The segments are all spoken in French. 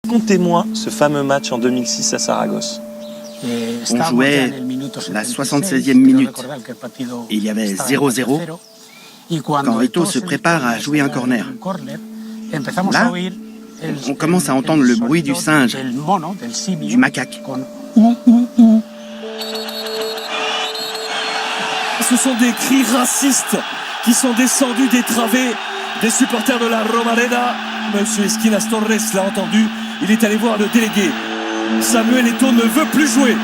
Racontez-moi ce fameux match en 2006 à Saragosse. On jouait la 76e minute et il y avait 0-0 quand Eto'o se prépare à jouer un corner. Là, on commence à entendre le bruit du singe, du macaque. Ce sont des cris racistes qui sont descendus des travées des supporters de la Romareda. Monsieur Esquinas Torres l'a entendu, il est allé voir le délégué. Samuel Eto'o ne veut plus jouer.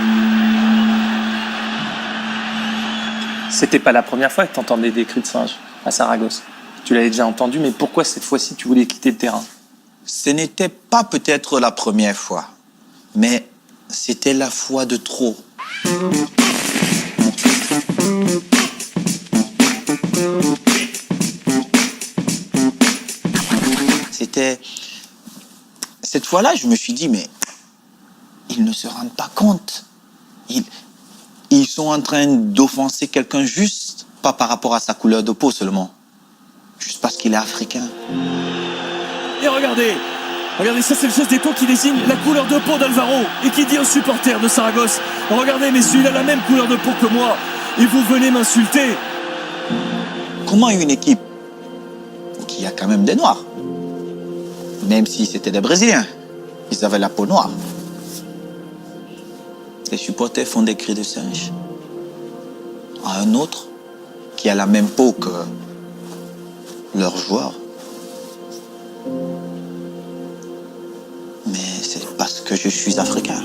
C'était pas la première fois que tu entendais des cris de singe à Saragosse. Tu l'avais déjà entendu, mais pourquoi cette fois-ci tu voulais quitter le terrain? Ce n'était pas peut-être la première fois, mais c'était la fois de trop. C'était... Cette fois-là, je me suis dit, mais ils ne se rendent pas compte. Ils sont en train d'offenser quelqu'un juste, pas par rapport à sa couleur de peau seulement, juste parce qu'il est africain. Et regardez, ça c'est le geste d'Eto'o qui désigne la couleur de peau d'Alvaro et qui dit aux supporters de Saragosse, regardez messieurs, il a la même couleur de peau que moi et vous venez m'insulter. Comment une équipe qui a quand même des Noirs, même si c'était des Brésiliens, ils avaient la peau noire. Les supporters font des cris de singe à un autre qui a la même peau que leur joueur. Mais c'est parce que je suis africain.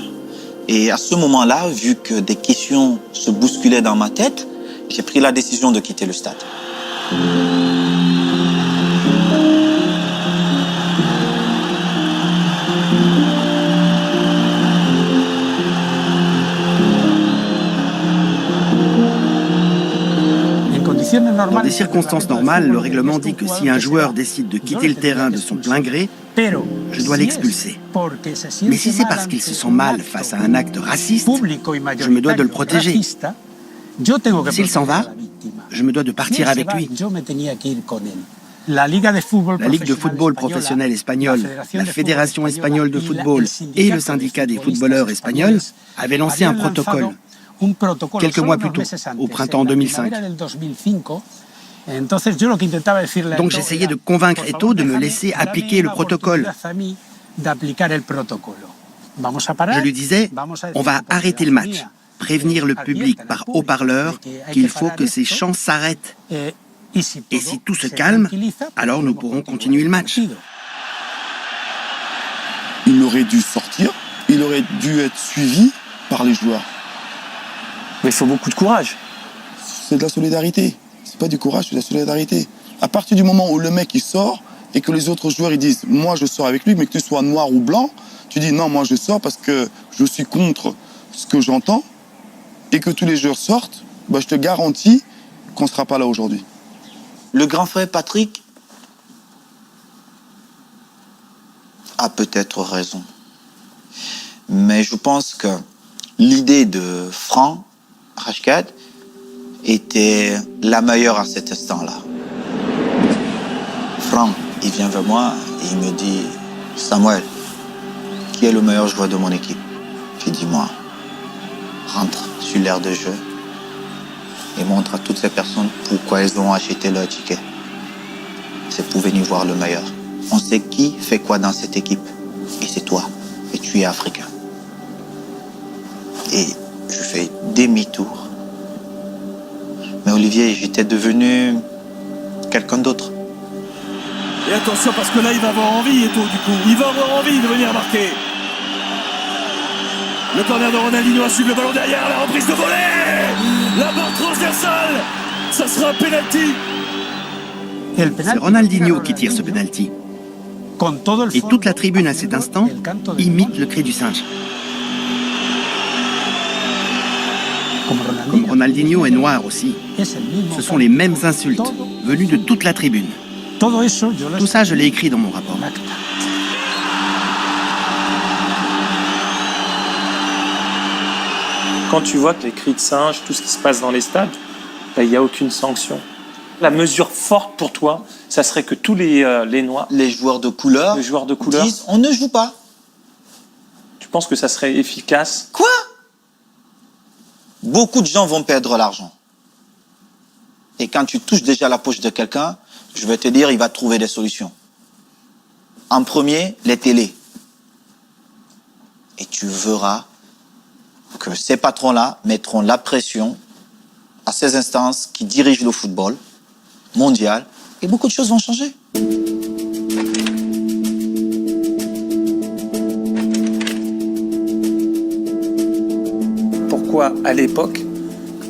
Et à ce moment-là, vu que des questions se bousculaient dans ma tête, j'ai pris la décision de quitter le stade. Dans des circonstances normales, le règlement dit que si un joueur décide de quitter le terrain de son plein gré, je dois l'expulser. Mais si c'est parce qu'il se sent mal face à un acte raciste, je me dois de le protéger. S'il s'en va, je me dois de partir avec lui. La Ligue de football professionnel espagnole, la Fédération espagnole de football et le syndicat des footballeurs espagnols avaient lancé un protocole quelques mois plus tôt, au printemps 2005. Donc j'essayais de convaincre Eto'o de me laisser appliquer le protocole. Je lui disais, on va arrêter le match, prévenir le public par haut-parleur qu'il faut que ces chants s'arrêtent. Et si tout se calme, alors nous pourrons continuer le match. Il aurait dû sortir, il aurait dû être suivi par les joueurs. Mais il faut beaucoup de courage. C'est de la solidarité. C'est pas du courage, c'est de la solidarité. À partir du moment où le mec il sort et que les autres joueurs ils disent moi je sors avec lui, mais que tu sois noir ou blanc, tu dis non, moi je sors parce que je suis contre ce que j'entends et que tous les joueurs sortent, bah, je te garantis qu'on ne sera pas là aujourd'hui. Le grand frère Patrick a peut-être raison. Mais je pense que l'idée de Franck Rashkad était la meilleure à cet instant-là. Franck, il vient vers moi et il me dit « Samuel, qui est le meilleur joueur de mon équipe ?» J'ai dit « Moi, rentre sur l'aire de jeu et montre à toutes ces personnes pourquoi elles ont acheté leur ticket. C'est pour venir voir le meilleur. On sait qui fait quoi dans cette équipe et c'est toi et tu es africain. » Et je fais demi-tour. Mais Olivier, j'étais devenu quelqu'un d'autre. Et attention parce que là il va avoir envie Eto'o du coup. Il va avoir envie de venir marquer. Le corner de Ronaldinho a suivi le ballon derrière, la reprise de volée. La barre transversale. Ça sera un penalty. C'est Ronaldinho qui tire ce penalty. Et toute la tribune à cet instant imite le cri du singe. Comme Ronaldinho est noir aussi, ce sont les mêmes insultes venues de toute la tribune. Tout ça, je l'ai écrit dans mon rapport. Quand tu vois que les cris de singe, tout ce qui se passe dans les stades, il n'y a aucune sanction. La mesure forte pour toi, ça serait que tous les Noirs, les joueurs de couleur, disent on ne joue pas. penses que ça serait efficace? Quoi? Beaucoup de gens vont perdre l'argent. Et quand tu touches déjà la poche de quelqu'un, je vais te dire, il va trouver des solutions. En premier, les télés. Et tu verras que ces patrons-là mettront la pression à ces instances qui dirigent le football mondial et beaucoup de choses vont changer. Pourquoi, à l'époque,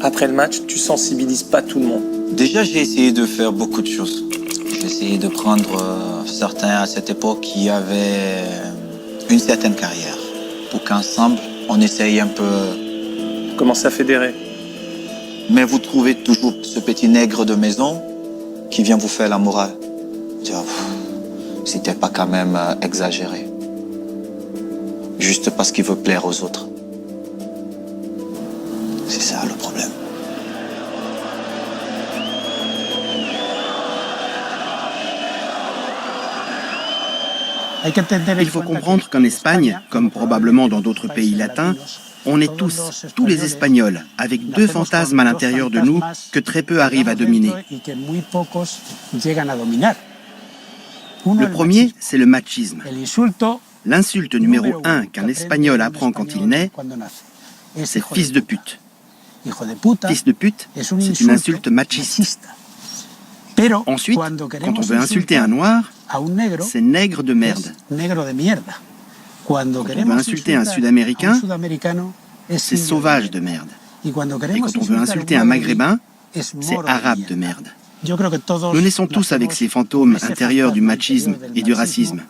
après le match, tu sensibilises pas tout le monde? Déjà, j'ai essayé de faire beaucoup de choses. J'ai essayé de prendre certains à cette époque qui avaient une certaine carrière pour qu'ensemble, on essaye un peu. Commencer à fédérer. Mais vous trouvez toujours ce petit nègre de maison qui vient vous faire la morale. Dire, c'était pas quand même exagéré. Juste parce qu'il veut plaire aux autres. C'est ça le problème. Il faut comprendre qu'en Espagne, comme probablement dans d'autres pays latins, on est tous les Espagnols, avec deux fantasmes à l'intérieur de nous que très peu arrivent à dominer. Le premier, c'est le machisme. L'insulte numéro 1 qu'un Espagnol apprend quand il naît, c'est « fils de pute ». Fils de pute, c'est une insulte machiste. Ensuite, quand on veut insulter un noir, c'est nègre de merde. Quand on veut insulter un Sud-Américain, c'est sauvage de merde. Et quand on veut insulter un Maghrébin, c'est arabe de merde. Nous naissons tous avec ces fantômes intérieurs du machisme et du racisme.